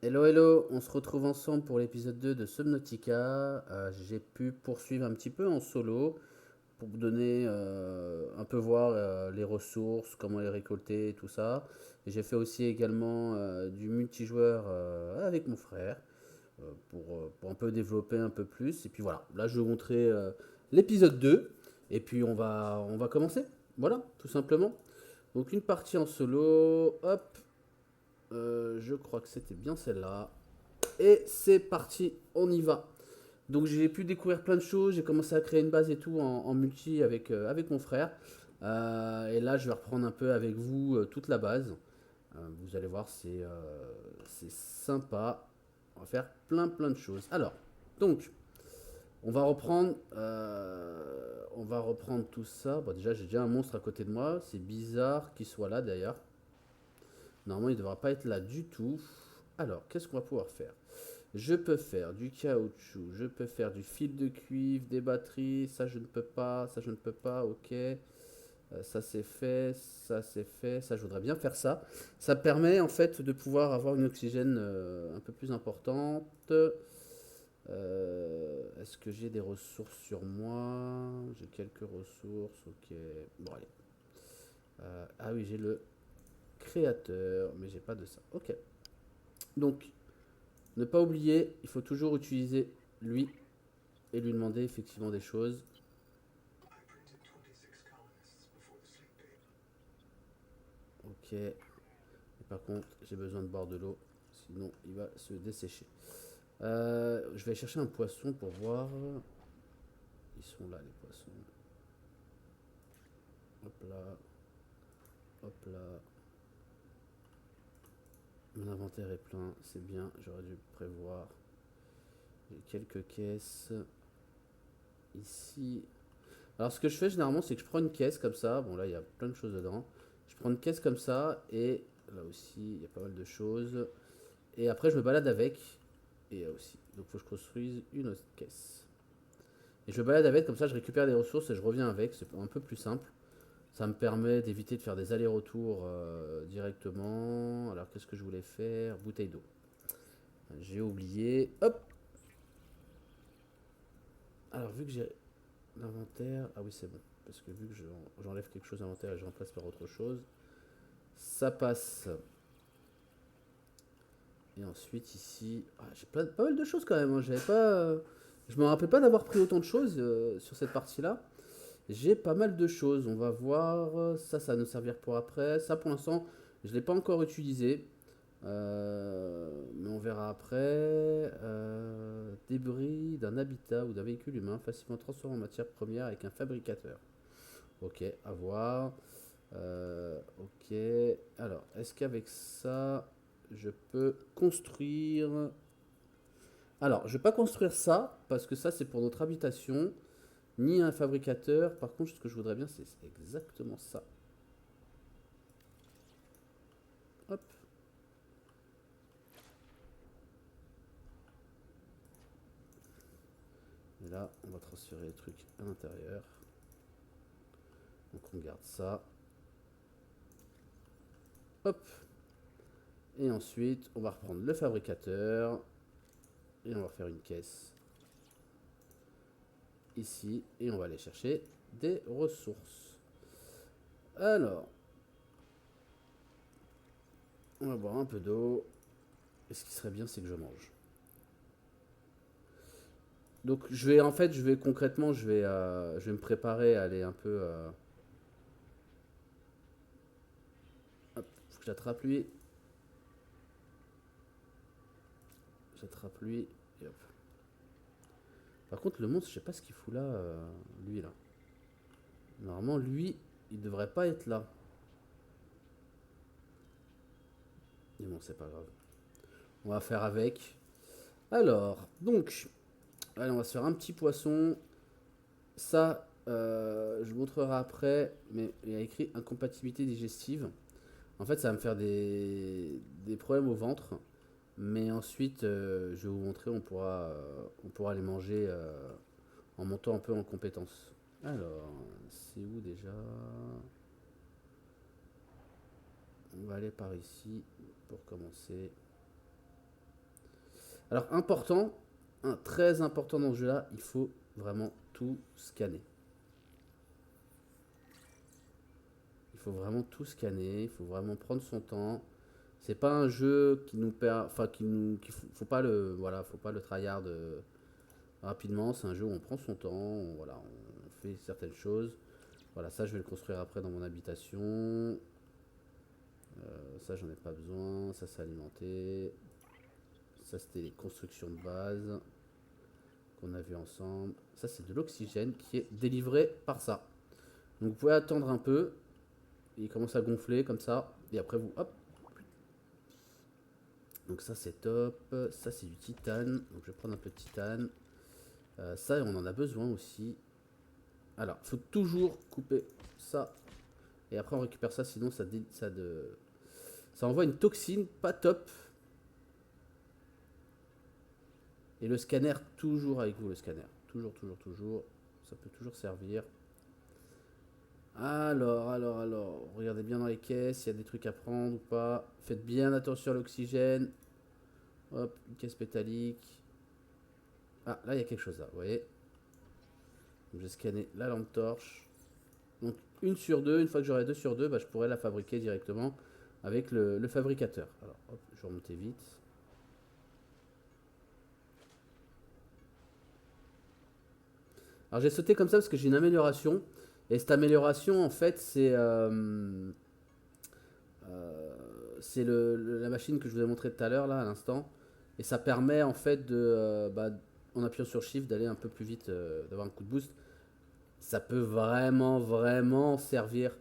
Hello, hello, on se retrouve ensemble pour l'épisode 2 de Subnautica. J'ai pu poursuivre un petit peu en solo pour vous donner un peu voir les ressources, comment les récolter et tout ça. Et j'ai fait aussi également du multijoueur avec mon frère pour un peu développer un peu plus. Et puis voilà, là je vais vous montrer l'épisode 2 et puis on va commencer. Voilà, tout simplement. Donc une partie en solo, hop, je crois que c'était bien celle-là. Et c'est parti, on y va. Donc j'ai pu découvrir plein de choses, j'ai commencé à créer une base et tout en multi avec mon frère. Et là je vais reprendre un peu avec vous toute la base. Vous allez voir, c'est sympa. On va faire plein de choses. Alors, donc, on va reprendre tout ça. Bon, déjà j'ai déjà un monstre à côté de moi. C'est bizarre qu'il soit là d'ailleurs. Normalement il ne devra pas être là du tout. Alors, qu'est-ce qu'on va pouvoir faire? Je peux faire du caoutchouc, je peux faire du fil de cuivre, des batteries, ça je ne peux pas, ça je ne peux pas, ok. Ça c'est fait, ça c'est fait, ça je voudrais bien faire ça. Ça permet en fait de pouvoir avoir une oxygène un peu plus importante. Est-ce que j'ai des ressources sur moi? J'ai quelques ressources, ok. Bon allez. Ah oui, j'ai le créateur, mais j'ai pas de ça. Ok. Donc, ne pas oublier, il faut toujours utiliser lui et lui demander effectivement des choses. Ok. Et par contre, j'ai besoin de boire de l'eau, sinon il va se dessécher. Je vais chercher un poisson pour voir. Ils sont là les poissons. Hop là, hop là. Mon inventaire est plein, c'est bien, j'aurais dû prévoir. J'ai quelques caisses ici. Alors ce que je fais généralement, c'est que je prends une caisse comme ça. Bon là, il y a plein de choses dedans. Je prends une caisse comme ça et là aussi, il y a pas mal de choses. Et après, je me balade avec. Et là aussi. Donc, il faut que je construise une autre caisse. Et je me balade avec, comme ça, je récupère des ressources et je reviens avec. C'est un peu plus simple. Ça me permet d'éviter de faire des allers-retours directement. Alors, qu'est-ce que je voulais faire? Bouteille d'eau. J'ai oublié. Hop. Alors, vu que j'ai l'inventaire. Ah oui, c'est bon. Parce que vu que j'enlève quelque chose à l'inventaire et je remplace par autre chose, ça passe. Et ensuite, ici. Ah, j'ai pas mal de choses quand même, hein. J'avais pas. Je me rappelle pas d'avoir pris autant de choses sur cette partie-là. J'ai pas mal de choses. On va voir. Ça va nous servir pour après. Ça, pour l'instant, je ne l'ai pas encore utilisé. Mais on verra après. Débris d'un habitat ou d'un véhicule humain facilement transformé en matière première avec un fabricateur. Ok, à voir. Ok. Alors, est-ce qu'avec ça, je peux construire. Alors, je vais pas construire ça parce que ça, c'est pour notre habitation, ni un fabricateur. Par contre, ce que je voudrais bien, c'est exactement ça. Hop. Et là, on va transférer les trucs à l'intérieur. Donc, on garde ça. Hop. Et ensuite, on va reprendre le fabricateur. Et on va refaire une caisse ici. Et on va aller chercher des ressources. Alors, on va boire un peu d'eau. Et ce qui serait bien, c'est que je mange. Donc je vais en fait, je vais concrètement, je vais me préparer à aller un peu. Hop, faut que j'attrape lui, j'attrape lui. Et hop. Par contre, le monstre, je sais pas ce qu'il fout là, lui là. Normalement, lui, il devrait pas être là. Mais bon, c'est pas grave. On va faire avec. Alors, donc, allez, on va se faire un petit poisson. Ça, je vous montrerai après, mais il y a écrit incompatibilité digestive. En fait, ça va me faire des problèmes au ventre. Mais ensuite, je vais vous montrer, on pourra les manger en montant un peu en compétence. Alors, c'est où déjà? On va aller par ici pour commencer. Alors, important, très important dans ce jeu-là, il faut vraiment tout scanner. Il faut vraiment tout scanner, il faut vraiment prendre son temps. C'est pas un jeu qui nous perd, enfin faut pas le, voilà, faut pas le tryhard rapidement. C'est un jeu où on prend son temps, voilà, on fait certaines choses. Voilà, ça je vais le construire après dans mon habitation. Ça j'en ai pas besoin, ça c'est alimenté. Ça c'était les constructions de base qu'on a vu ensemble. Ça c'est de l'oxygène qui est délivré par ça. Donc vous pouvez attendre un peu. Il commence à gonfler comme ça. Et après vous, hop. Donc ça c'est top. Ça c'est du titane. Donc je vais prendre un peu de titane. Ça on en a besoin aussi. Alors, il faut toujours couper ça. Et après on récupère ça, sinon ça envoie une toxine pas top. Et le scanner, toujours avec vous, le scanner. Toujours, toujours, toujours. Ça peut toujours servir. Alors. Regardez bien dans les caisses, il y a des trucs à prendre ou pas. Faites bien attention à l'oxygène. Hop, une caisse métallique. Ah, là, il y a quelque chose là, vous voyez. Donc, j'ai scanné la lampe torche. Donc, une sur deux, une fois que j'aurai 2 sur 2, bah, je pourrais la fabriquer directement avec le fabricateur. Alors, hop, je vais remonter vite. Alors j'ai sauté comme ça parce que j'ai une amélioration. Et cette amélioration, en fait, c'est la machine que je vous ai montré tout à l'heure, là, à l'instant. Et ça permet, en fait, en appuyant sur Shift, d'aller un peu plus vite, d'avoir un coup de boost. Ça peut vraiment, vraiment servir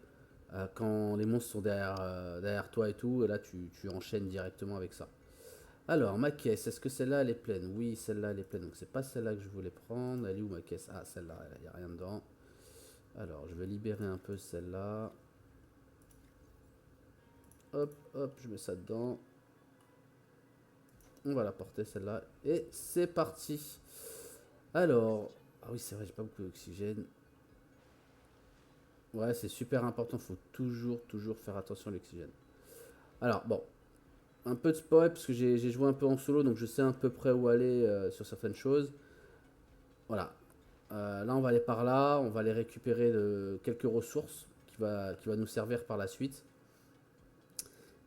quand les monstres sont derrière toi et tout. Et là, tu enchaînes directement avec ça. Alors, ma caisse, est-ce que celle-là, elle est pleine? Oui, celle-là, elle est pleine. Donc, c'est pas celle-là que je voulais prendre. Elle est où ma caisse? Ah, celle-là, il n'y a rien dedans. Alors, je vais libérer un peu celle-là. Hop, hop, je mets ça dedans. On va la porter celle-là. Et c'est parti. Alors, ah oui, c'est vrai, j'ai pas beaucoup d'oxygène. Ouais, c'est super important. Faut toujours, toujours faire attention à l'oxygène. Alors, bon, un peu de spoil parce que j'ai joué un peu en solo, donc je sais à peu près où aller sur certaines choses. Voilà. Là, on va aller par là. On va aller récupérer quelques ressources qui va nous servir par la suite.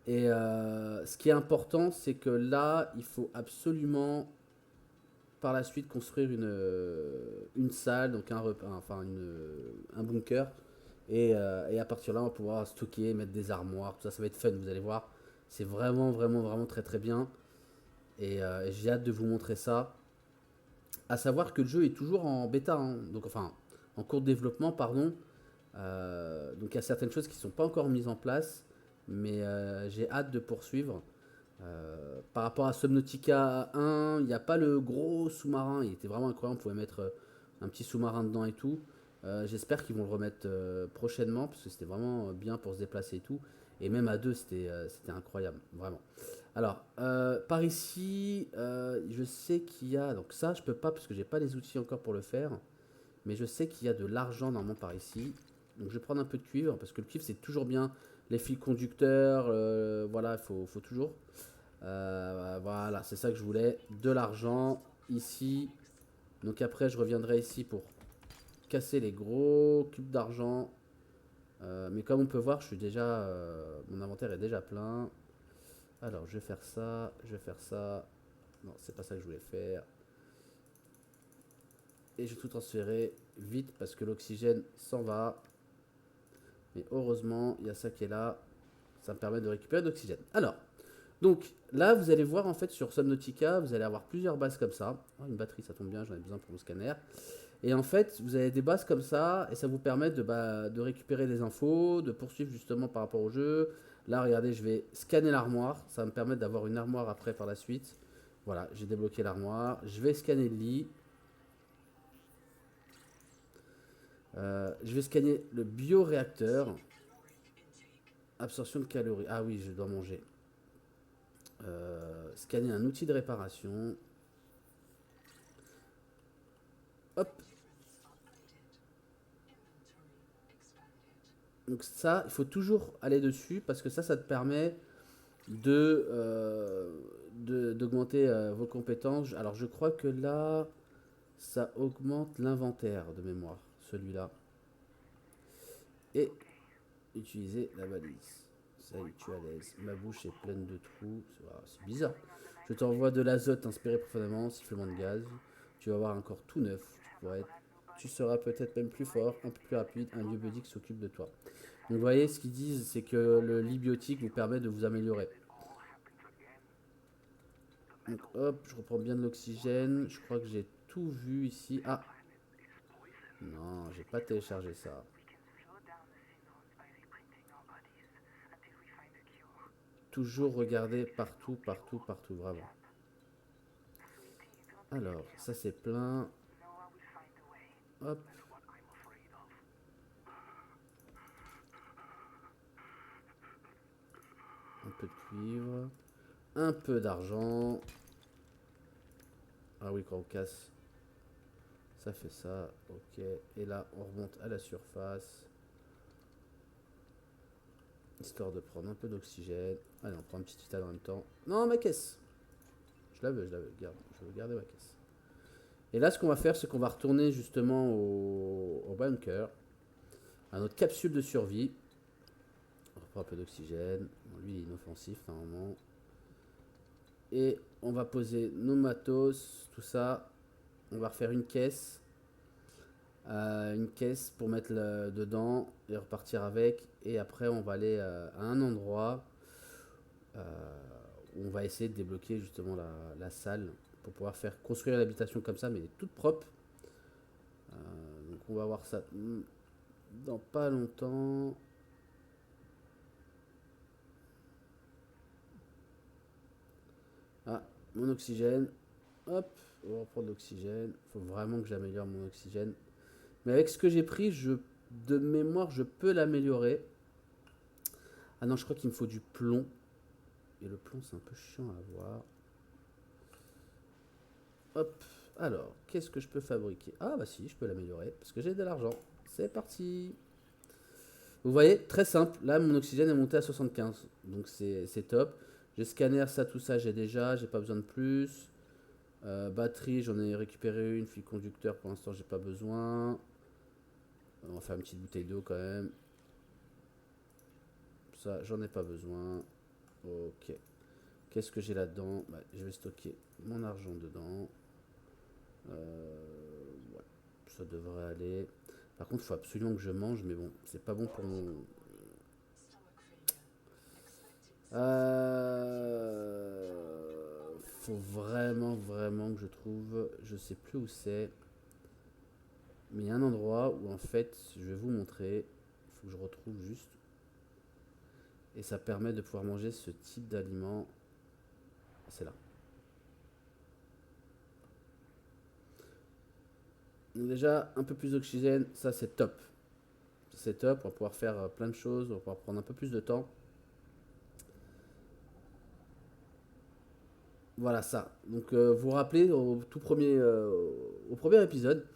Et ce qui est important, c'est que là, il faut absolument par la suite construire une salle, donc un bunker. Et à partir de là, on va pouvoir stocker, mettre des armoires, tout ça, ça va être fun, vous allez voir. C'est vraiment, vraiment, vraiment très, très bien. Et j'ai hâte de vous montrer ça. À savoir que le jeu est toujours en bêta, hein, donc enfin, en cours de développement, pardon. Donc il y a certaines choses qui ne sont pas encore mises en place, mais j'ai hâte de poursuivre. Par rapport à Subnautica 1, il n'y a pas le gros sous-marin, il était vraiment incroyable, on pouvait mettre un petit sous-marin dedans et tout. J'espère qu'ils vont le remettre prochainement, parce que c'était vraiment bien pour se déplacer et tout. Et même à deux, c'était incroyable, vraiment. Alors, par ici, je sais qu'il y a... Donc ça, je peux pas, parce que j'ai pas les outils encore pour le faire. Mais je sais qu'il y a de l'argent normalement par ici. Donc je vais prendre un peu de cuivre, parce que le cuivre, c'est toujours bien. Les fils conducteurs, voilà, il faut toujours. Voilà, c'est ça que je voulais. De l'argent ici. Donc après, je reviendrai ici pour casser les gros cubes d'argent. Mais comme on peut voir, mon inventaire est déjà plein. Alors, je vais faire ça, je vais faire ça. Non, c'est pas ça que je voulais faire. Et je vais tout transférer vite parce que l'oxygène s'en va. Mais heureusement, il y a ça qui est là. Ça me permet de récupérer de l'oxygène. Alors, donc là, vous allez voir en fait sur Subnautica, vous allez avoir plusieurs bases comme ça. Oh, une batterie, ça tombe bien, j'en ai besoin pour mon scanner. Et en fait, vous avez des bases comme ça, et ça vous permet de récupérer des infos, de poursuivre justement par rapport au jeu. Là, regardez, je vais scanner l'armoire. Ça va me permettre d'avoir une armoire après par la suite. Voilà, j'ai débloqué l'armoire. Je vais scanner le lit. Je vais scanner le bioréacteur. Absorption de calories. Ah oui, je dois manger. Scanner un outil de réparation. Hop. Donc ça, il faut toujours aller dessus parce que ça te permet d'augmenter vos compétences. Alors je crois que là, ça augmente l'inventaire de mémoire, celui-là. Et utiliser la balise. Ça y est, tu es à l'aise. Ma bouche est pleine de trous. C'est bizarre. Je t'envoie de l'azote inspiré profondément, sifflement de gaz. Tu vas avoir un corps tout neuf. Tu seras peut-être même plus fort, un peu plus rapide. Un lieu biotique s'occupe de toi. Donc vous voyez, ce qu'ils disent, c'est que le lit biotique vous permet de vous améliorer. Donc hop, je reprends bien de l'oxygène. Je crois que j'ai tout vu ici. Ah, non, j'ai pas téléchargé ça. Toujours regarder partout, partout, partout, vraiment. Alors, ça c'est plein. Hop, un peu de cuivre. Un peu d'argent. Ah oui, quand on casse, ça fait ça. Ok. Et là, on remonte à la surface. Histoire de prendre un peu d'oxygène. Allez, on prend un petit titane en même temps. Non, ma caisse. Je la veux. Garde. Je veux garder ma caisse. Et là, ce qu'on va faire, c'est qu'on va retourner justement au bunker. À notre capsule de survie. On reprend un peu d'oxygène. Bon, lui, il est inoffensif, normalement. Et on va poser nos matos, tout ça. On va refaire une caisse pour mettre dedans et repartir avec. Et après, on va aller à un endroit euh, où on va essayer de débloquer justement la salle pour pouvoir faire construire l'habitation comme ça, mais toute propre. Donc on va voir ça dans pas longtemps. Ah, mon oxygène. Hop, on va reprendre l'oxygène. Il faut vraiment que j'améliore mon oxygène. Mais avec ce que j'ai pris, de mémoire, je peux l'améliorer. Ah non, je crois qu'il me faut du plomb. Et le plomb, c'est un peu chiant à avoir. Hop, alors, qu'est-ce que je peux fabriquer? Ah bah si, je peux l'améliorer, parce que j'ai de l'argent. C'est parti. Vous voyez, très simple. Là, mon oxygène est monté à 75. Donc c'est top. J'ai scanner, ça, tout ça, j'ai déjà. J'ai pas besoin de plus. Batterie, j'en ai récupéré une. Fil conducteur, pour l'instant, j'ai pas besoin. On va faire une petite bouteille d'eau quand même. Ça, j'en ai pas besoin. Ok. Qu'est-ce que j'ai là-dedans? Bah, je vais stocker mon argent dedans. Ouais, ça devrait aller. Par contre, il faut absolument que je mange, mais bon, c'est pas bon pour mon. Faut vraiment, vraiment que je trouve. Je sais plus où c'est. Mais il y a un endroit où en fait, je vais vous montrer. Il faut que je retrouve juste. Et ça permet de pouvoir manger ce type d'aliment. C'est là. Donc déjà, un peu plus d'oxygène, ça c'est top. C'est top, on va pouvoir faire plein de choses, on va pouvoir prendre un peu plus de temps. Voilà ça. Donc vous vous rappelez au premier épisode,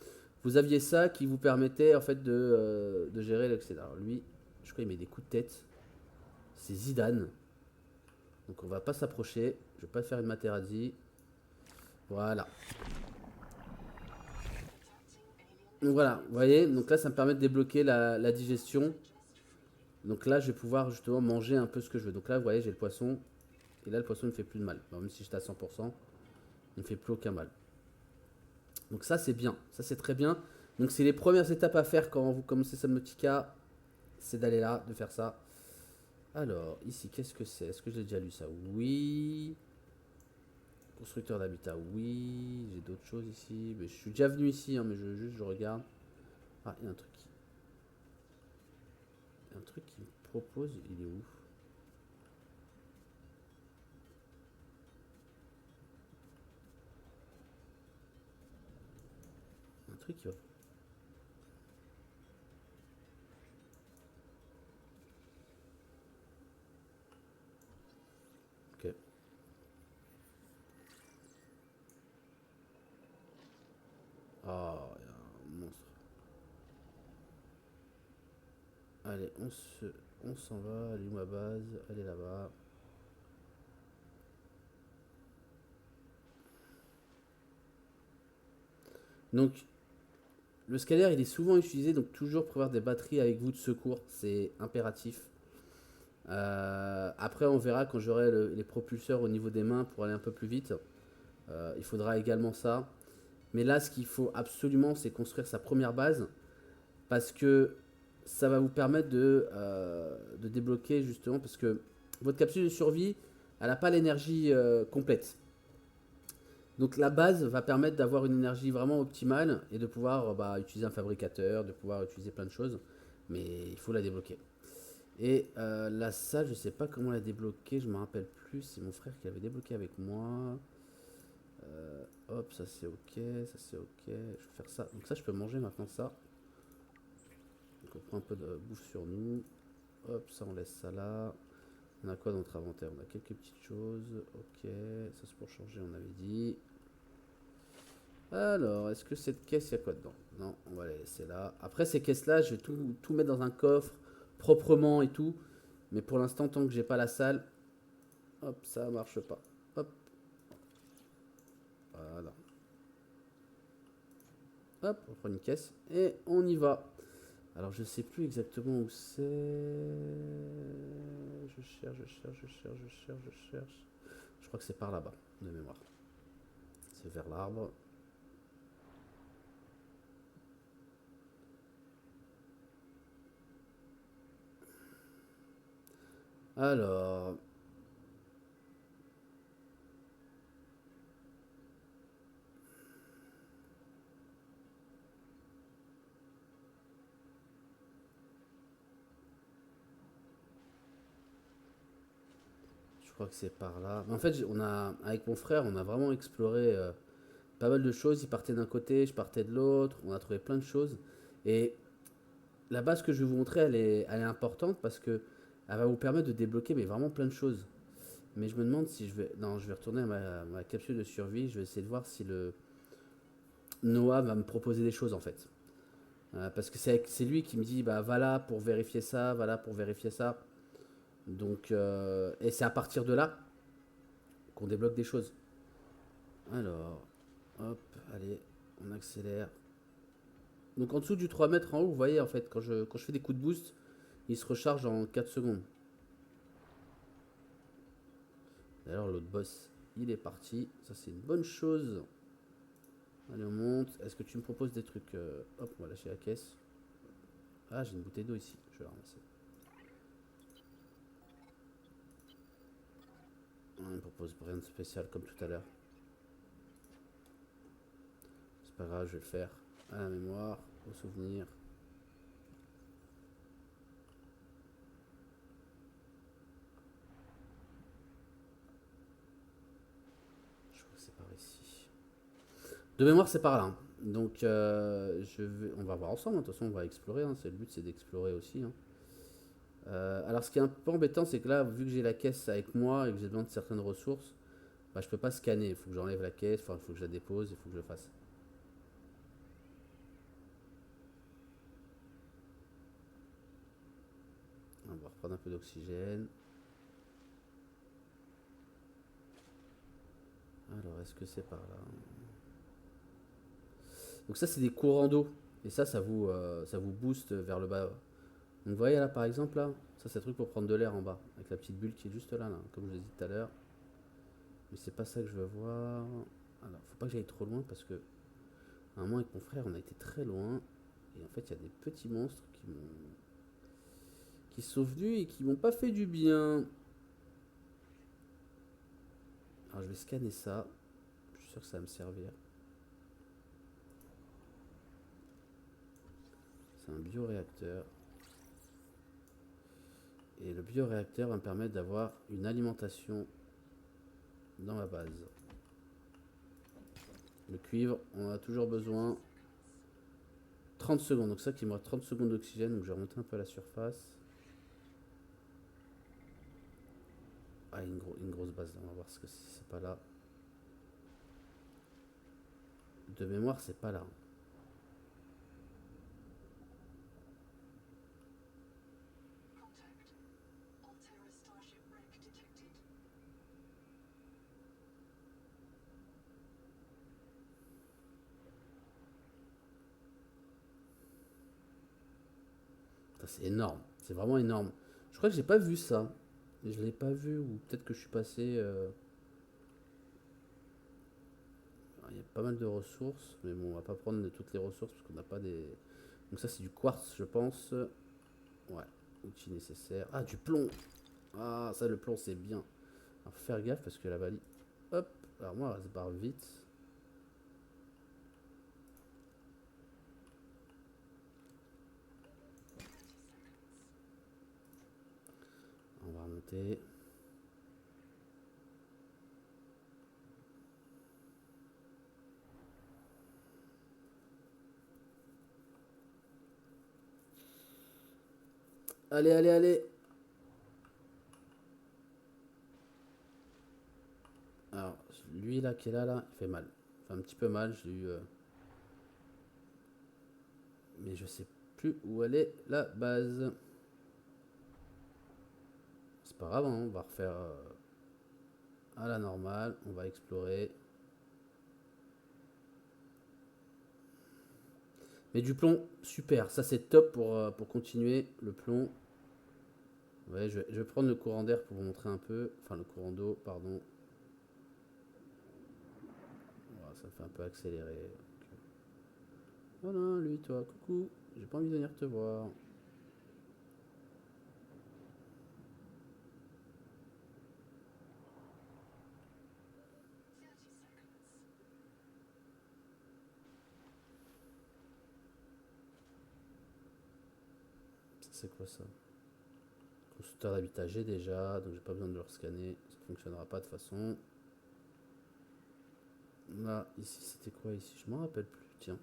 vous aviez ça qui vous permettait en fait de gérer l'excédent. Alors lui, je crois qu'il met des coups de tête. C'est Zidane. Donc on va pas s'approcher. Je vais pas faire une Materazzi. Voilà. Donc voilà, vous voyez, donc là ça me permet de débloquer la digestion. Donc là je vais pouvoir justement manger un peu ce que je veux. Donc là vous voyez j'ai le poisson. Et là le poisson ne me fait plus de mal. Alors, même si j'étais à 100%, il ne me fait plus aucun mal. Donc ça c'est bien, ça c'est très bien. Donc c'est les premières étapes à faire quand vous commencez Subnautica, c'est d'aller là, de faire ça. Alors ici qu'est-ce que c'est? Est-ce que j'ai déjà lu ça? Oui. Constructeur d'habitat, oui. J'ai d'autres choses ici. Mais je suis déjà venu ici, hein, mais je regarde. Ah, il y a un truc qui me propose, il est où? Un truc qui va. Ok. Ah, il y a un monstre. Allez, on s'en va. Elle est où ma base? Elle est là-bas. Donc le scanner il est souvent utilisé, donc toujours prévoir des batteries avec vous de secours, c'est impératif. Après on verra quand j'aurai les propulseurs au niveau des mains pour aller un peu plus vite. Il faudra également ça. Mais là ce qu'il faut absolument c'est construire sa première base parce que ça va vous permettre de débloquer justement parce que votre capsule de survie elle n'a pas l'énergie complète. Donc la base va permettre d'avoir une énergie vraiment optimale et de pouvoir utiliser un fabricateur, de pouvoir utiliser plein de choses, mais il faut la débloquer. Et la salle, je sais pas comment la débloquer, je me rappelle plus, c'est mon frère qui l'avait débloqué avec moi. Hop, ça c'est ok, ça c'est ok, je vais faire ça. Donc ça je peux manger maintenant ça. Donc on prend un peu de bouffe sur nous. Hop, ça on laisse ça là. On a quoi dans notre inventaire? On a quelques petites choses. Ok, ça c'est pour changer, on avait dit. Alors, est-ce que cette caisse, il y a quoi dedans? Non, on va la laisser là. Après, ces caisses-là, je vais tout mettre dans un coffre, proprement et tout. Mais pour l'instant, tant que j'ai pas la salle, hop, ça marche pas. Hop, voilà. Hop, on prend une caisse et on y va. Alors, je sais plus exactement où c'est. Je cherche, je cherche, je cherche, je cherche, je cherche. Je crois que c'est par là-bas, de mémoire. C'est vers l'arbre. Alors, je crois que c'est par là. Mais en fait, avec mon frère, on a vraiment exploré pas mal de choses. Il partait d'un côté, je partais de l'autre. On a trouvé plein de choses. Et la base que je vais vous montrer, elle est importante parce que elle va vous permettre de débloquer mais vraiment plein de choses. Mais je me demande si je vais... Non, je vais retourner à ma capsule de survie. Je vais essayer de voir si le Noah va me proposer des choses en fait. Parce que c'est lui qui me dit, bah va là pour vérifier ça, va là pour vérifier ça. Donc, et c'est à partir de là qu'on débloque des choses. Alors, hop, allez, on accélère. Donc en dessous du 3 mètres en haut, vous voyez en fait, quand je fais des coups de boost, il se recharge en 4 secondes. D'ailleurs, l'autre boss, il est parti. Ça, c'est une bonne chose. Allez, on monte. Est-ce que tu me proposes des trucs Hop, on va lâcher la caisse. Ah, j'ai une bouteille d'eau ici. Je vais la ramasser. Il me propose rien de spécial comme tout à l'heure. C'est pas grave, je vais le faire. À la mémoire, au souvenir. Je crois que c'est par ici. De mémoire, c'est par là, hein. Donc, on va voir ensemble. De toute façon, on va explorer, hein. Le but, c'est d'explorer aussi, hein. Alors, ce qui est un peu embêtant, c'est que là, vu que j'ai la caisse avec moi et que j'ai besoin de certaines ressources, bah, je peux pas scanner. Il faut que j'enlève la caisse, enfin, il faut que je la dépose, il faut que je le fasse. On va reprendre un peu d'oxygène. Alors, est-ce que c'est par là? Donc ça, c'est des courants d'eau. Et ça vous booste vers le bas. Donc vous voyez là, par exemple, là, ça c'est le truc pour prendre de l'air en bas. Avec la petite bulle qui est juste là, comme je vous ai dit tout à l'heure. Mais c'est pas ça que je veux voir. Alors, faut pas que j'aille trop loin parce que, à un moment, avec mon frère, on a été très loin. Et en fait, il y a des petits monstres qui sont venus et qui m'ont pas fait du bien. Alors, je vais scanner ça. Je suis sûr que ça va me servir. C'est un bioréacteur. Et le bioréacteur va me permettre d'avoir une alimentation dans ma base. Le cuivre, on a toujours besoin. 30 secondes, donc ça qui me reste 30 secondes d'oxygène, donc je vais remonter un peu à la surface. Ah, une grosse base là, on va voir ce que c'est pas là. De mémoire, c'est pas là. Ça, c'est énorme. C'est vraiment énorme. Je crois que j'ai pas vu ça. Je l'ai pas vu, ou peut-être que je suis passé. Il y a pas mal de ressources, mais bon, on va pas prendre toutes les ressources parce qu'on n'a pas des. Donc, ça, c'est du quartz, je pense. Ouais, outil nécessaire. Ah, du plomb. Ah, ça, le plomb, c'est bien. Alors, faut faire gaffe parce que la valise. Hop. Alors, moi, elle se barre vite. On va remonter. Allez, allez, allez. Alors, lui là qui est là, il fait mal. Il fait un petit peu mal, j'ai eu. Mais je sais plus où elle est la base. C'est pas grave, hein, on va refaire à la normale. On va explorer. Mais du plomb, super. Ça c'est top pour continuer. Le plomb. Ouais, je vais prendre le courant d'air pour vous montrer un peu. Enfin, le courant d'eau, pardon. Voilà, ça me fait un peu accélérer. Voilà, lui, toi, coucou. J'ai pas envie de venir te voir. C'est quoi ça? Constructeur d'habitat, j'ai déjà, donc j'ai pas besoin de le scanner. Ça fonctionnera pas de toute façon. Là, ici, c'était quoi ici? Je m'en rappelle plus, tiens.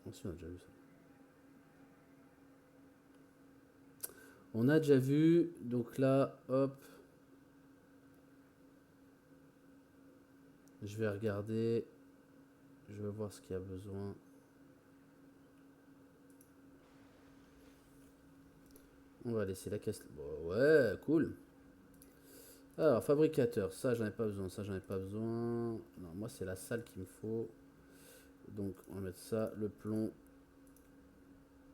Oh, si, on a déjà vu ça. On a déjà vu, donc là, hop. Je vais regarder. Je vais voir ce qu'il y a besoin. On va laisser la caisse. Bon, ouais, cool. Alors, fabricateur, ça j'en ai pas besoin, ça j'en ai pas besoin. Non, moi c'est la salle qu'il me faut. Donc on va mettre ça, le plomb.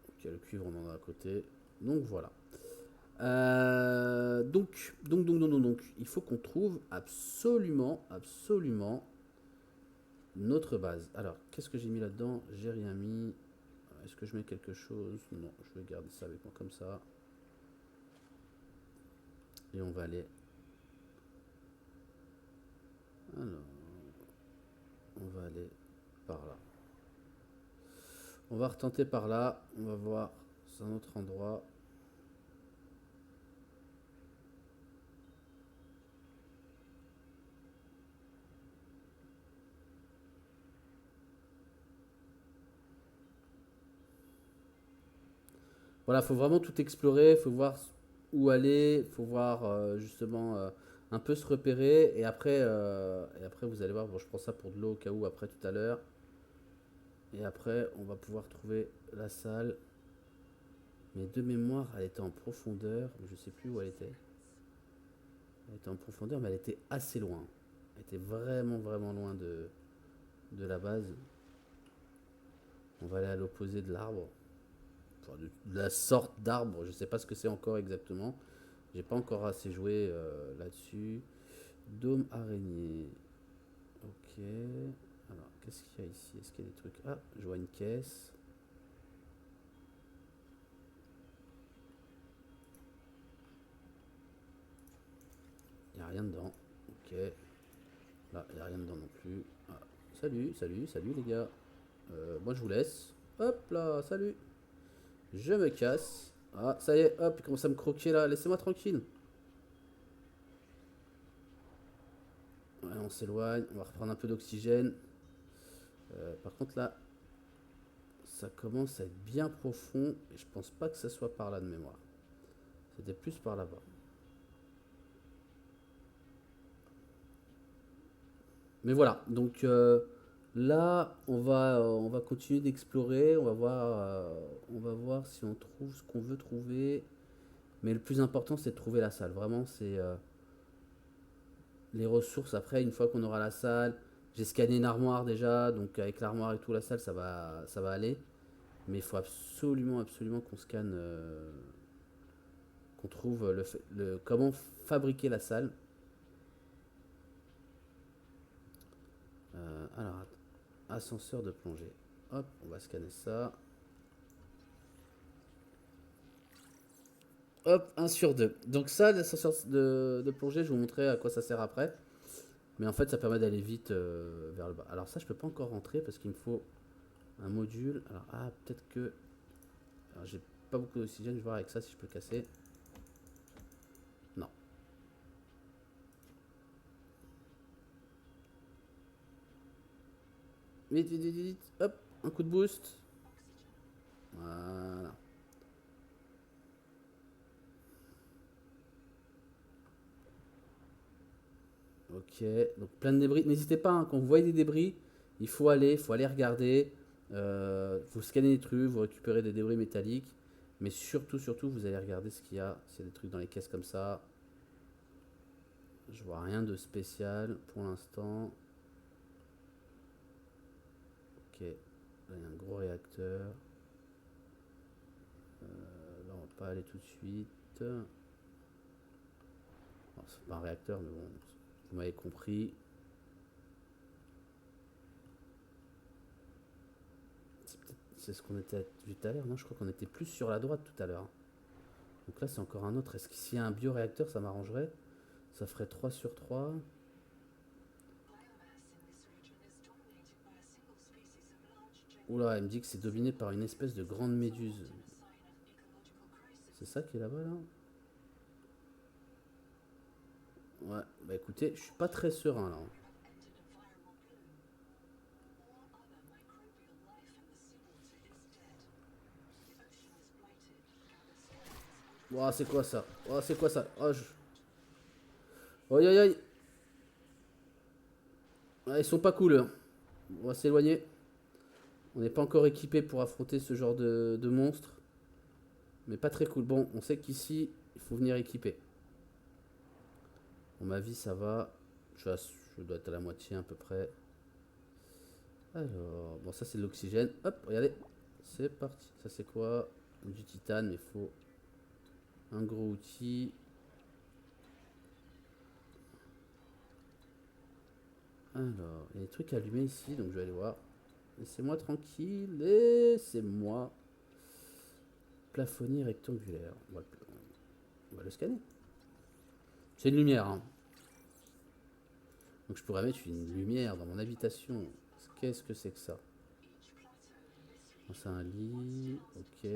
Ok, le cuivre on en a à côté. Donc voilà. Donc, il faut qu'on trouve absolument, absolument notre base. Alors, qu'est-ce que j'ai mis là-dedans? J'ai rien mis. Est-ce que je mets quelque chose? Non, je vais garder ça avec moi comme ça. Et on va aller. Alors, on va aller par là. On va retenter par là. On va voir. C'est un autre endroit. Voilà, faut vraiment tout explorer. Faut voir où aller. Faut voir justement un peu se repérer. Et après, vous allez voir. Bon, je prends ça pour de l'eau au cas où après tout à l'heure. Et après, on va pouvoir trouver la salle. Mais de mémoire, elle était en profondeur. Mais je sais plus où elle était. Elle était en profondeur, mais elle était assez loin. Elle était vraiment, vraiment loin de la base. On va aller à l'opposé de l'arbre. Enfin, de la sorte d'arbre. Je sais pas ce que c'est encore exactement. J'ai pas encore assez joué là-dessus. Dôme araignée. Ok. Alors, qu'est-ce qu'il y a ici? Est-ce qu'il y a des trucs? Ah, je vois une caisse. Il n'y a rien dedans. Ok. Là, il n'y a rien dedans non plus. Ah, salut, salut, salut les gars. Moi je vous laisse. Hop là, salut. Je me casse. Ah, ça y est, hop, il commence à me croquer là. Laissez-moi tranquille. Ouais, on s'éloigne. On va reprendre un peu d'oxygène. Par contre là, ça commence à être bien profond. Et je pense pas que ça soit par là de mémoire. C'était plus par là-bas. Mais voilà, donc là, on va continuer d'explorer. On va voir si on trouve ce qu'on veut trouver. Mais le plus important, c'est de trouver la salle. Vraiment, c'est les ressources. Après, une fois qu'on aura la salle, J'ai scanné une armoire déjà, donc avec l'armoire et tout, la salle, ça va aller. Mais il faut absolument, absolument qu'on scanne, qu'on trouve comment fabriquer la salle. Alors, ascenseur de plongée. Hop, on va scanner ça. Hop, 1 sur 2. Donc ça, l'ascenseur de plongée, je vous montrerai à quoi ça sert après. Mais en fait, ça permet d'aller vite vers le bas. Alors ça, je peux pas encore rentrer parce qu'il me faut un module. Alors, peut-être que... Alors, j'ai pas beaucoup d'oxygène, je vais voir avec ça si je peux casser. Non. Vite, vite, vite, vite. Hop, un coup de boost. Voilà. Ok, donc plein de débris. N'hésitez pas, hein, quand vous voyez des débris, il faut aller regarder. Vous scannez les trucs, vous récupérez des débris métalliques. Mais surtout, surtout, vous allez regarder ce qu'il y a. S'il y a des trucs dans les caisses comme ça. Je vois rien de spécial pour l'instant. Ok, là il y a un gros réacteur. Là on va pas aller tout de suite. Bon, c'est pas un réacteur, mais bon, vous m'avez compris. C'est ce qu'on était vu tout à l'heure, non? Je crois qu'on était plus sur la droite tout à l'heure. Donc là c'est encore un autre. Est-ce que s'il y a un bioréacteur ça m'arrangerait? Ça ferait 3 sur 3. Oula, elle me dit que c'est dominé par une espèce de grande méduse. C'est ça qui est là-bas là? Ouais, bah écoutez, je suis pas très serein là. Ouah, c'est quoi ça? Oh, c'est quoi ça? Oh, Aïe aïe aïe. Ouais, ils sont pas cool, hein. On va s'éloigner. On n'est pas encore équipé pour affronter ce genre de monstre. Mais pas très cool. Bon, on sait qu'ici, il faut venir équiper. Bon, ma vie, ça va. Je dois être à la moitié à peu près. Alors, bon, ça c'est de l'oxygène. Hop, regardez. C'est parti. Ça c'est quoi? Du titane, mais il faut un gros outil. Alors, il y a des trucs allumés ici, donc je vais aller voir. Laissez-moi tranquille, laissez-moi. Plafonnier rectangulaire. On va le scanner. C'est une lumière, hein. Donc je pourrais mettre une lumière dans mon habitation. Qu'est-ce que c'est que ça? C'est un lit, ok.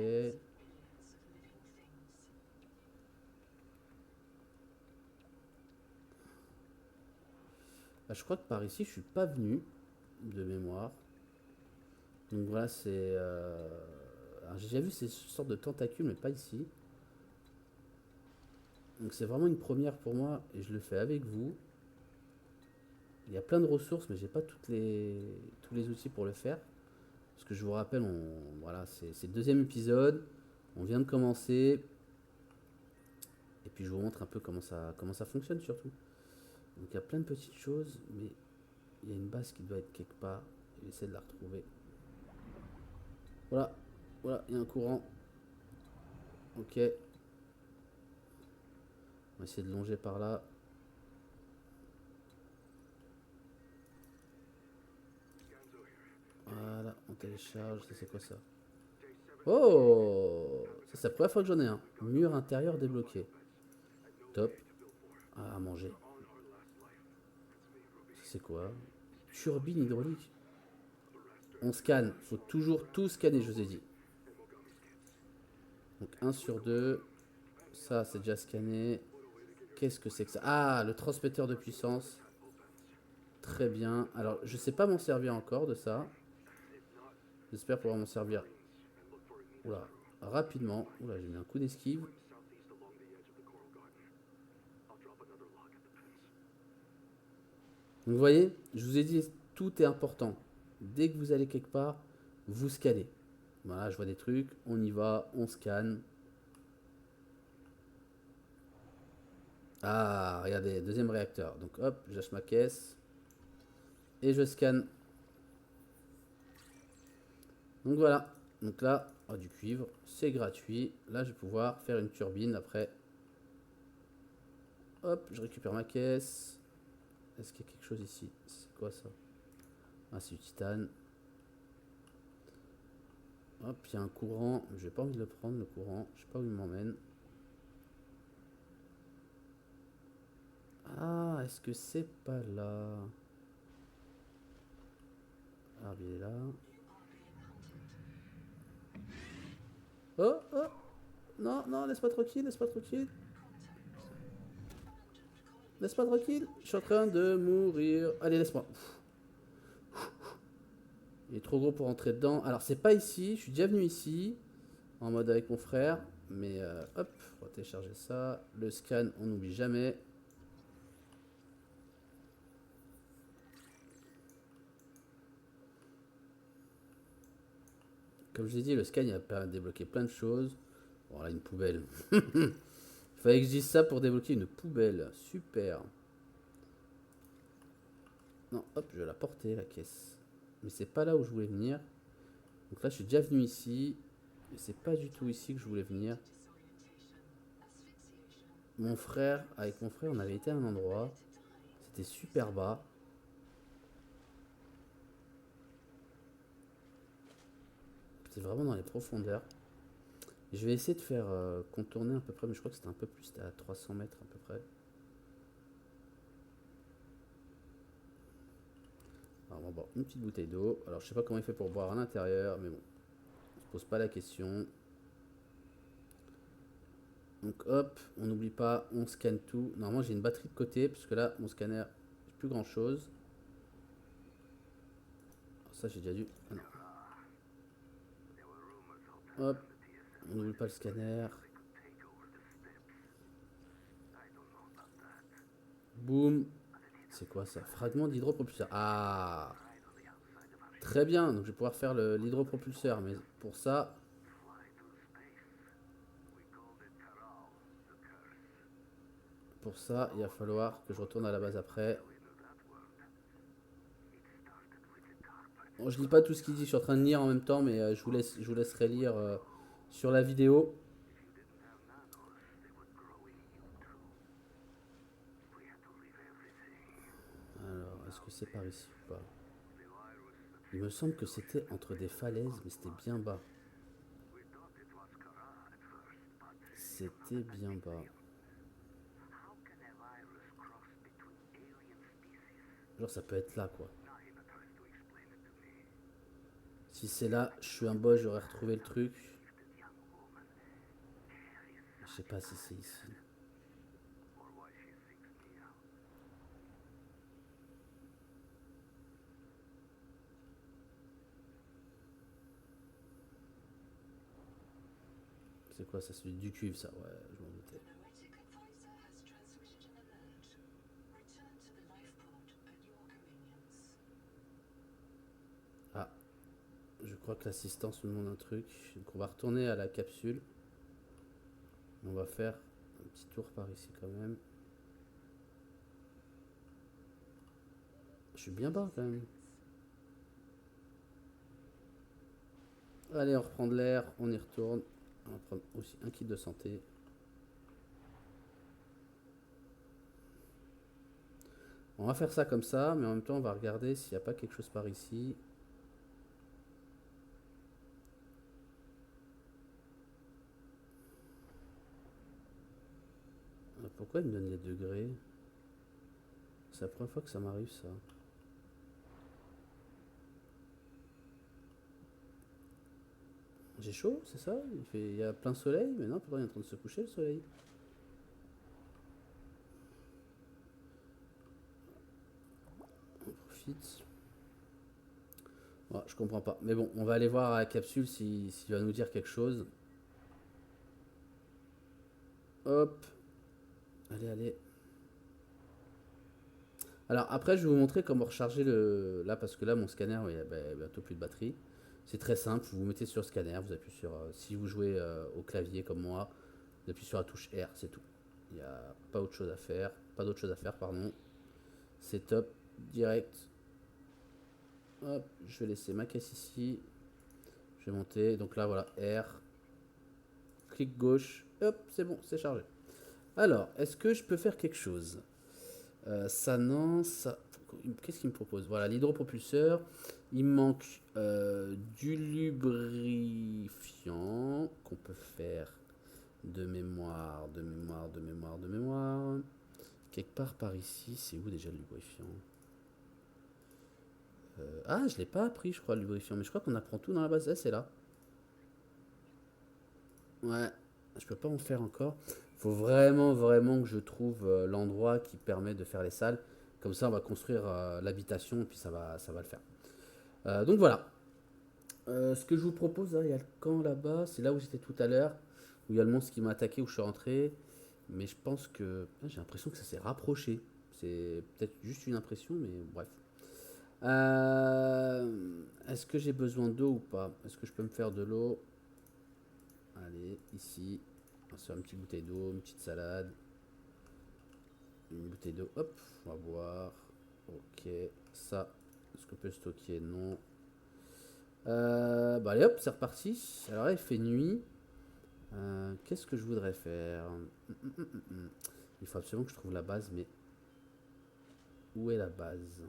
Ah, je crois que par ici, je suis pas venu de mémoire. Donc voilà, c'est... j'ai déjà vu ces sortes de tentacules, mais pas ici. Donc c'est vraiment une première pour moi, et je le fais avec vous. Il y a plein de ressources, mais j'ai pas tous les outils pour le faire. Parce que je vous rappelle, voilà, c'est le deuxième épisode. On vient de commencer. Et puis je vous montre un peu comment ça fonctionne surtout. Donc il y a plein de petites choses, mais il y a une base qui doit être quelque part. J'essaie de la retrouver. Voilà, voilà, il y a un courant. Ok. On va essayer de longer par là. Voilà, on télécharge. Ça c'est quoi ça? Oh, ça c'est la première fois que j'en ai un. Mur intérieur débloqué. Top. Ah, à manger. Ça c'est quoi? Turbine hydraulique. On scanne. Faut toujours tout scanner, je vous ai dit. Donc 1 sur 2. Ça, c'est déjà scanné. Qu'est-ce que c'est que ça? Ah, le transmetteur de puissance. Très bien. Alors, je sais pas m'en servir encore de ça. J'espère pouvoir m'en servir. Oula, rapidement. Oula, j'ai mis un coup d'esquive. Donc, vous voyez, je vous ai dit, tout est important. Dès que vous allez quelque part, vous scannez. Voilà, je vois des trucs. On y va, on scanne. Ah, regardez, deuxième réacteur. Donc, hop, j'achète ma caisse. et je scanne. Donc voilà. Donc là, oh, du cuivre, c'est gratuit. Là, je vais pouvoir faire une turbine après. Hop, je récupère ma caisse. Est-ce qu'il y a quelque chose ici? C'est quoi ça? Ah, c'est du titane. Hop, il y a un courant. J'ai pas envie de le prendre, le courant. Je sais pas où il m'emmène. Ah, est-ce que c'est pas là? Ah, il est là. Oh, oh. Non, non, laisse-moi tranquille, laisse-moi tranquille. Laisse-moi tranquille. Je suis en train de mourir. Allez, laisse-moi. Il est trop gros pour entrer dedans. Alors, c'est pas ici. Je suis déjà venu ici. En mode avec mon frère. Mais hop, on va télécharger ça. Le scan, on n'oublie jamais. Comme je l'ai dit, le scan, il va débloquer plein de choses. Bon, là, une poubelle. Il fallait que je dise ça pour débloquer une poubelle. Super. Non, hop, je vais la porter, la caisse. Mais c'est pas là où je voulais venir. Donc là, je suis déjà venu ici. Et c'est pas du tout ici que je voulais venir. Avec mon frère, on avait été à un endroit. C'était super bas. C'était vraiment dans les profondeurs. Je vais essayer de faire contourner à peu près, mais je crois que c'était un peu plus, c'était à 300 mètres à peu près. Alors on va boire une petite bouteille d'eau. Alors je sais pas comment il fait pour boire à l'intérieur, mais bon, on se pose pas la question. Donc hop, on n'oublie pas, on scanne tout. Normalement j'ai une batterie de côté, parce que là, mon scanner, j'ai plus grand chose. Alors, ça j'ai déjà dû... Ah non. Hop, on n'oublie pas le scanner. Boum. C'est quoi ça? Fragment d'hydropropulseur. Ah, très bien, donc je vais pouvoir faire l'hydropropulseur, mais pour ça, il va falloir que je retourne à la base après. Bon, je lis pas tout ce qu'il dit, je suis en train de lire en même temps, mais je vous laisserai lire sur la vidéo. Alors, est-ce que c'est par ici ou pas? Il me semble que c'était entre des falaises, mais c'était bien bas. C'était bien bas. Genre, ça peut être là, quoi. Si c'est là, je suis un boss, j'aurais retrouvé le truc. Je sais pas si c'est ici. C'est quoi ça? C'est du cuivre, ça. Ouais, je m'en doutais. Ah, je crois que l'assistance me demande un truc. Donc, on va retourner à la capsule. On va faire un petit tour par ici quand même. Je suis bien bas quand même. Allez, on reprend de l'air, on y retourne. On va prendre aussi un kit de santé. On va faire ça comme ça, mais en même temps, on va regarder s'il n'y a pas quelque chose par ici. Pourquoi il me donne les degrés? C'est la première fois que ça m'arrive, ça. J'ai chaud, c'est ça? Il y a plein soleil, mais non, pourtant il est en train de se coucher le soleil. On profite. Ouais, je comprends pas. Mais bon, on va aller voir à la capsule s'il va nous dire quelque chose. Hop. Allez, allez. Alors après, je vais vous montrer comment recharger le... Là, parce que là, mon scanner, il y a bientôt plus de batterie. C'est très simple, vous vous mettez sur le scanner, vous appuyez sur... si vous jouez au clavier comme moi, vous appuyez sur la touche R, c'est tout. Il n'y a pas autre chose à faire. Pas d'autre chose à faire, pardon. C'est top, direct. Hop, je vais laisser ma caisse ici. Je vais monter. Donc là, voilà, R. Clic gauche. Hop, c'est bon, c'est chargé. Alors, est-ce que je peux faire quelque chose? Ça, non, ça... Qu'est-ce qu'il me propose? Voilà, l'hydropropulseur. Il me manque du lubrifiant qu'on peut faire de mémoire, de mémoire, de mémoire, de mémoire. Quelque part par ici, c'est où déjà le lubrifiant? Ah, je l'ai pas appris, je crois, le lubrifiant. Mais je crois qu'on apprend tout dans la base. Ah, c'est là. Ouais, je peux pas en faire encore. Faut vraiment, vraiment que je trouve l'endroit qui permet de faire les salles. Comme ça, on va construire l'habitation et puis ça va le faire. Donc voilà. Ce que je vous propose, là, il y a le camp là-bas. C'est là où j'étais tout à l'heure. Où il y a le monstre qui m'a attaqué, où je suis rentré. Mais je pense que... J'ai l'impression que ça s'est rapproché. C'est peut-être juste une impression, mais bref. Est-ce que j'ai besoin d'eau ou pas? Est-ce que je peux me faire de l'eau? Allez, ici. On va se faire une petite bouteille d'eau, une petite salade. Une bouteille d'eau, hop, on va boire. Ok, ça, est-ce qu'on peut le stocker? Non. Bah allez hop, c'est reparti. Alors là, il fait nuit. Qu'est-ce que je voudrais faire? Il faut absolument que je trouve la base, mais où est la base?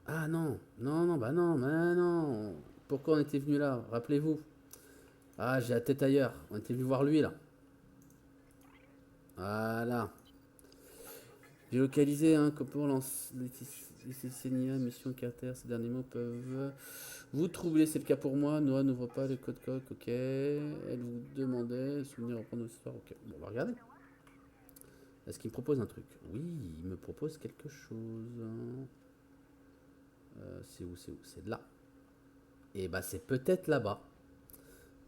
Ah non, non, non, bah non, mais non. Pourquoi on était venu là? Rappelez-vous. Ah, j'ai la tête ailleurs. On était venu voir lui là. Voilà. J'ai localisé un copain lance les CNIA, mission carter, ces derniers mots peuvent vous troubler, c'est le cas pour moi. Noah n'ouvre pas le code coq, ok. Elle vous demandait, souvenir reprendre ce soir, ok. Bon, on va regarder. Est-ce qu'il me propose un truc? Oui, il me propose quelque chose. C'est où? C'est là. Et bah, c'est peut-être là-bas,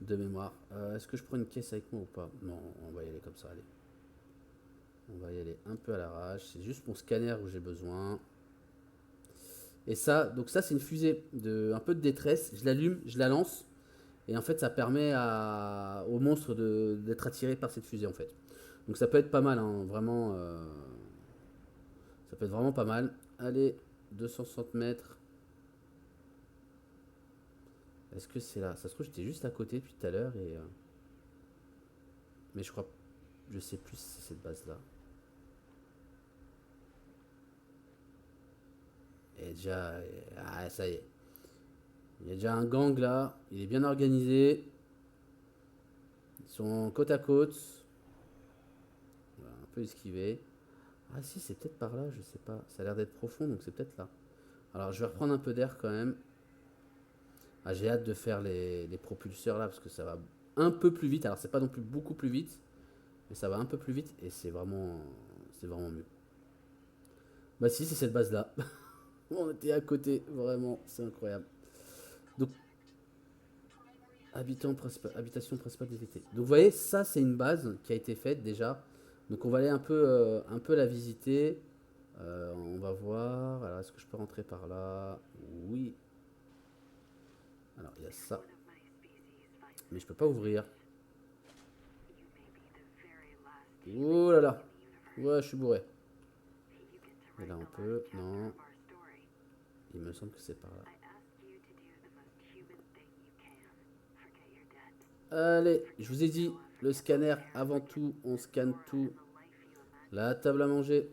de mémoire. Est-ce que je prends une caisse avec moi ou pas? Non, on va y aller comme ça, allez. On va y aller un peu à l'arrache. C'est juste mon scanner où j'ai besoin. Et ça, donc ça c'est une fusée de un peu de détresse. Je l'allume, je la lance. Et en fait ça permet au monstre d'être attiré par cette fusée en fait. Donc ça peut être pas mal, hein, vraiment. Ça peut être vraiment pas mal. Allez, 260 mètres. Est-ce que c'est là? Ça se trouve j'étais juste à côté depuis tout à l'heure et... mais je crois... Je sais plus si c'est cette base là. Et déjà... Ah ça y est. Il y a déjà un gang là. Il est bien organisé. Ils sont côte à côte. On va un peu esquiver. Ah si, c'est peut-être par là, je sais pas. Ça a l'air d'être profond, donc c'est peut-être là. Alors je vais reprendre un peu d'air quand même. Ah, j'ai hâte de faire les propulseurs là, parce que ça va un peu plus vite. Alors c'est pas non plus beaucoup plus vite, mais ça va un peu plus vite et c'est vraiment mieux. Bah si, c'est cette base là. On était à côté, vraiment, c'est incroyable. Donc, habitation principale détectée. Donc vous voyez, ça c'est une base qui a été faite déjà. Donc on va aller un peu la visiter. On va voir. Alors est-ce que je peux rentrer par là? Oui. Alors il y a ça. Mais je peux pas ouvrir. Oh là là. Ouais, je suis bourré. Et là on peut. Non. Il me semble que c'est par là. Allez, je vous ai dit, le scanner avant tout, on scanne tout. La table à manger.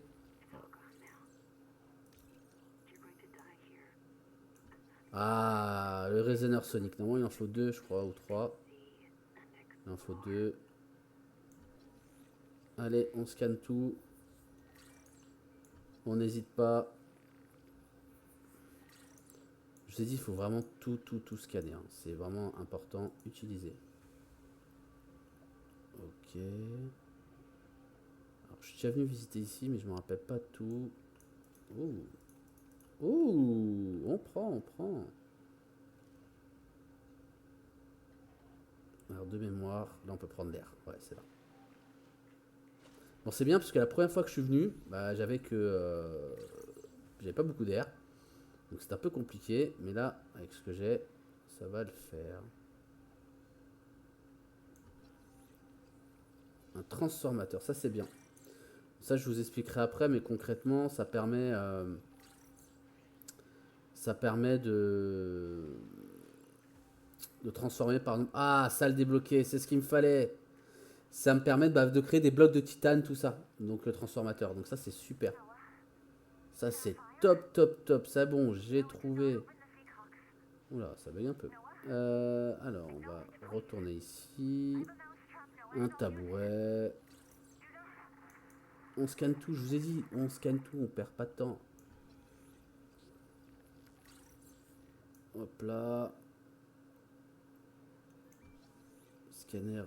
Ah, le raisonneur sonique. Normalement, il en faut deux, je crois, ou trois. Il en faut deux. Allez, on scanne tout. On n'hésite pas. Je vous ai dit, il faut vraiment tout scanner, hein. C'est vraiment important. Utiliser. Ok. Alors, je suis déjà venu visiter ici, mais je me rappelle pas tout. Ouh. Ouh. On prend, on prend. Alors, de mémoire. Là, on peut prendre l'air. Ouais, c'est là. Bon, c'est bien parce que la première fois que je suis venu, bah, j'avais pas beaucoup d'air. Donc c'est un peu compliqué, mais là, avec ce que j'ai, ça va le faire. Un transformateur, ça c'est bien. Ça je vous expliquerai après, mais concrètement, ça permet Ça permet de transformer par exemple. Ah, salle débloquée, c'est ce qu'il me fallait. Ça me permet de créer des blocs de titane, tout ça. Donc le transformateur. Donc ça, c'est super. Ça, c'est top, top, top. Ça, bon, j'ai trouvé. Oula, ça bug un peu. Alors, on va retourner ici. Un tabouret. On scanne tout, je vous ai dit. On scanne tout, on perd pas de temps. Hop là. Scanner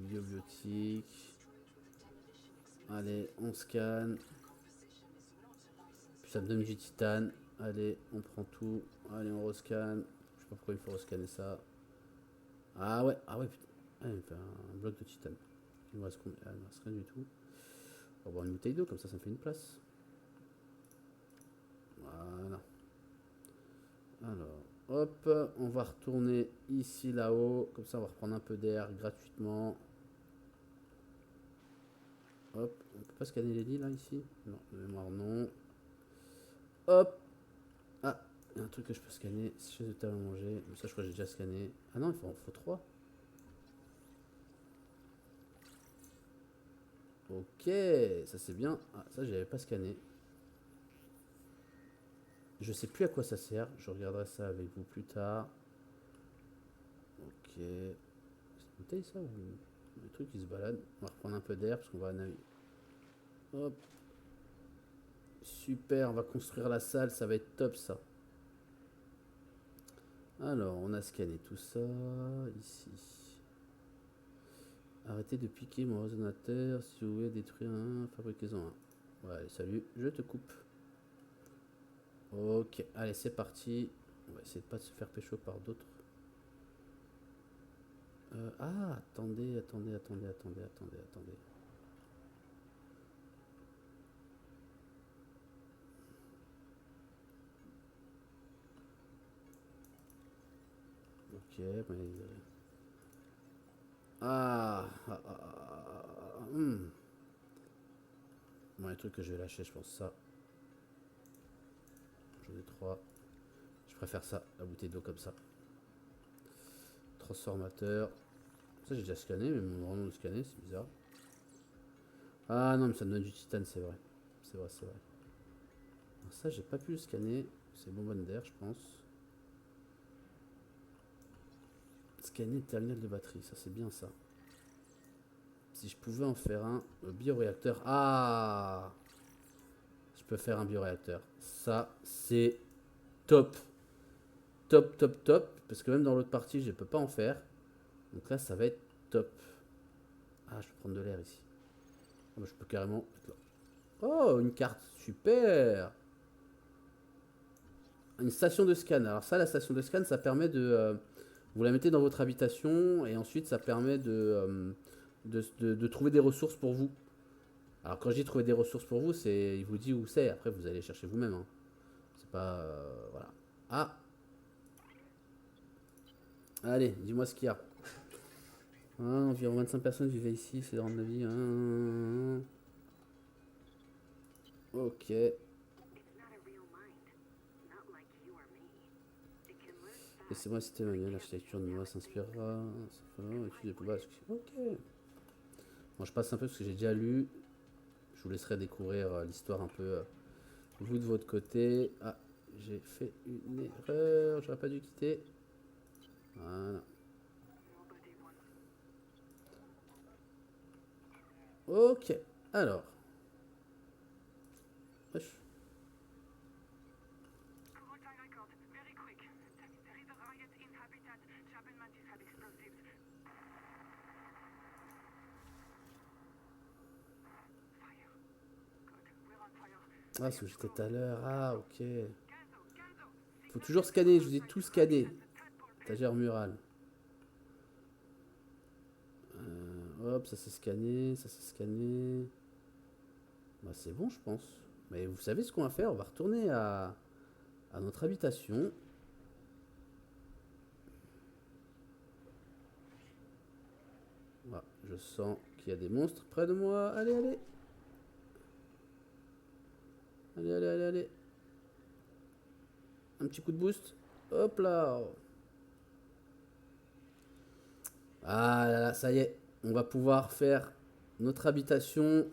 biobiotique. Allez, on scanne. Puis ça me donne du titane. Allez, on prend tout. Allez, on rescanne. Je sais pas pourquoi il faut rescanner ça. Ah ouais, putain. Ah, il me fait un bloc de titane. Il me reste combien? Ah, il me reste rien du tout. On va boire une bouteille d'eau, comme ça me fait une place. Voilà. Alors, hop, on va retourner ici là-haut. Comme ça, on va reprendre un peu d'air gratuitement. Hop, on peut pas scanner les lits là ici? Non, de mémoire non. Hop. Ah, il y a un truc que je peux scanner. Chaise de table à manger. Mais ça, je crois que j'ai déjà scanné. Ah non, il faut 3. Ok, ça c'est bien. Ah, ça, j'avais pas scanné. Je sais plus à quoi ça sert. Je regarderai ça avec vous plus tard. Ok. C'est une bouteille ça ou un truc qui se balade? On va reprendre un peu d'air parce qu'on va naviguer. Hop. Super, on va construire la salle, ça va être top ça. Alors, on a scanné tout ça ici. Arrêtez de piquer mon ordinateur. Si vous voulez détruire un, fabriquez-en un. Ouais, allez, salut, je te coupe. Ok, allez, c'est parti. On va essayer de pas se faire pécho par d'autres. Attendez. Ok, mais... Bon, les trucs que je vais lâcher, je pense ça. J'en ai 3. Je préfère ça, la bouteille d'eau comme ça. Transformateur. Ça, j'ai déjà scanné, mais mon nom de scanner, c'est bizarre. Ah non, mais ça me donne du titane, c'est vrai. C'est vrai. Alors ça, j'ai pas pu le scanner. C'est bonbonne d'air, je pense. Scanner le terminal de batterie, ça c'est bien ça. Si je pouvais en faire un bioréacteur. Ah, je peux faire un bioréacteur. Ça, c'est top. Top. Parce que même dans l'autre partie, je peux pas en faire. Donc là, ça va être top. Ah, je peux prendre de l'air ici. Oh, bah, je peux carrément être là. Oh, une carte. Super. Une station de scan. Alors ça, la station de scan, ça permet de... vous la mettez dans votre habitation et ensuite, ça permet de trouver des ressources pour vous. Alors quand je dis trouver des ressources pour vous, c'est il vous dit où c'est. Après, vous allez chercher vous-même. Hein. C'est pas... voilà. Ah, allez, dis-moi ce qu'il y a. Environ 25 personnes vivaient ici, c'est dans la vie. Ok. Laissez-moi citer manuel, l'architecture de moi s'inspirera. Étude de plus bas. Ok. Bon, je passe un peu parce que j'ai déjà lu. Je vous laisserai découvrir l'histoire un peu vous de votre côté. Ah, j'ai fait une erreur. J'aurais pas dû quitter. Voilà. Ok. Alors. Wesh. Ah, ce que j'étais tout à l'heure. Ah, ok. Faut toujours scanner. Je vous ai tout scanné. Étagère murale. Hop, ça c'est scanné. Ça c'est scanné. Bah, c'est bon, je pense. Mais vous savez ce qu'on va faire? On va retourner à notre habitation. Ah, je sens qu'il y a des monstres près de moi. Allez. Allez. Un petit coup de boost. Hop là. Ah là là, ça y est. On va pouvoir faire notre habitation.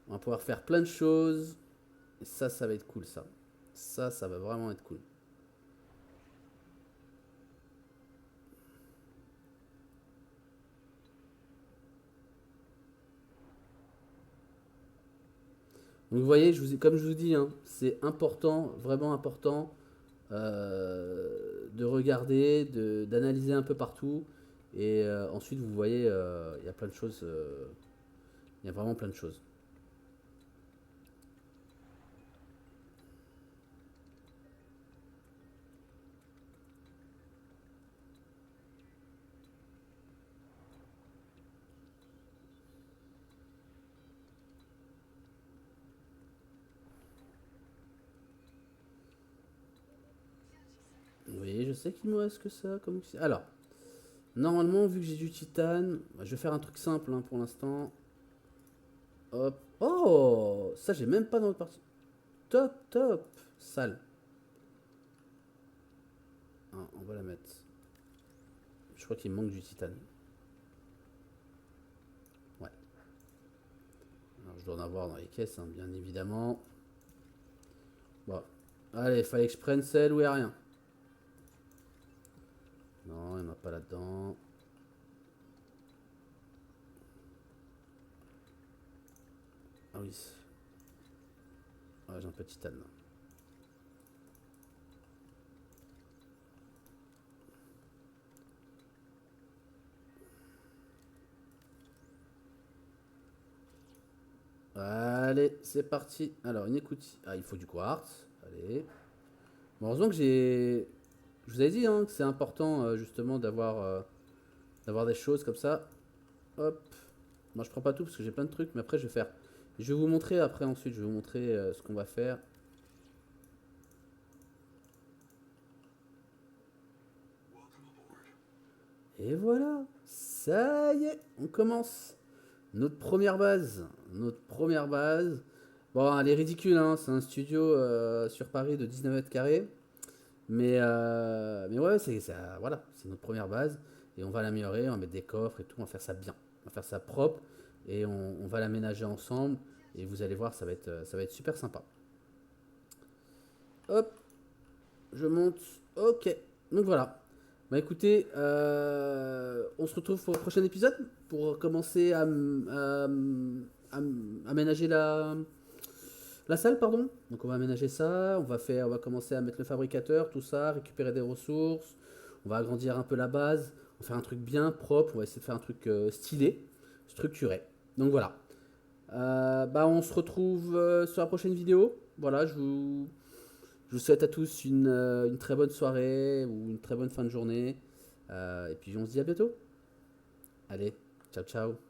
On va pouvoir faire plein de choses. Et ça va être cool ça. Ça va vraiment être cool. Donc vous voyez, comme je vous dis, hein, c'est important, vraiment important de regarder, d'analyser un peu partout. Et ensuite, vous voyez, il y a plein de choses. Il y a vraiment plein de choses. Oui, je sais qu'il me reste que ça. Alors, normalement, vu que j'ai du titane, je vais faire un truc simple hein, pour l'instant. Hop. Oh, ça, j'ai même pas dans notre partie. Top, top. Sale. Ah, on va la mettre. Je crois qu'il me manque du titane. Ouais. Alors, je dois en avoir dans les caisses, hein, bien évidemment. Bon. Allez, fallait que je prenne celle où il n'y a rien. Non, il n'y en a pas là-dedans. Ah oui. Ouais, j'ai un peu de titane là. Allez, c'est parti. Alors, une écoute. Ah, il faut du quartz. Allez. Bon, heureusement que j'ai. Je vous avais dit hein, que c'est important justement d'avoir des choses comme ça. Hop. Moi, je prends pas tout parce que j'ai plein de trucs, mais après, je vais faire. Je vais vous montrer après, ensuite, je vais vous montrer ce qu'on va faire. Et voilà. Ça y est, on commence. Notre première base. Notre première base. Bon, elle est ridicule, hein. C'est un studio sur Paris de 19 mètres carrés. Mais ouais, voilà, c'est notre première base. Et on va l'améliorer, on va mettre des coffres et tout, on va faire ça bien. On va faire ça propre et on va l'aménager ensemble. Et vous allez voir, ça va être super sympa. Hop, je monte. Ok, donc voilà. Bah écoutez, on se retrouve pour le prochain épisode pour commencer à aménager la salle, pardon. Donc on va aménager ça, on va commencer à mettre le fabricateur, tout ça, récupérer des ressources. On va agrandir un peu la base, on va faire un truc bien propre, on va essayer de faire un truc stylé, structuré. Donc voilà. Bah on se retrouve sur la prochaine vidéo. Voilà, je vous souhaite à tous une très bonne soirée ou une très bonne fin de journée. Et puis on se dit à bientôt. Allez, ciao ciao.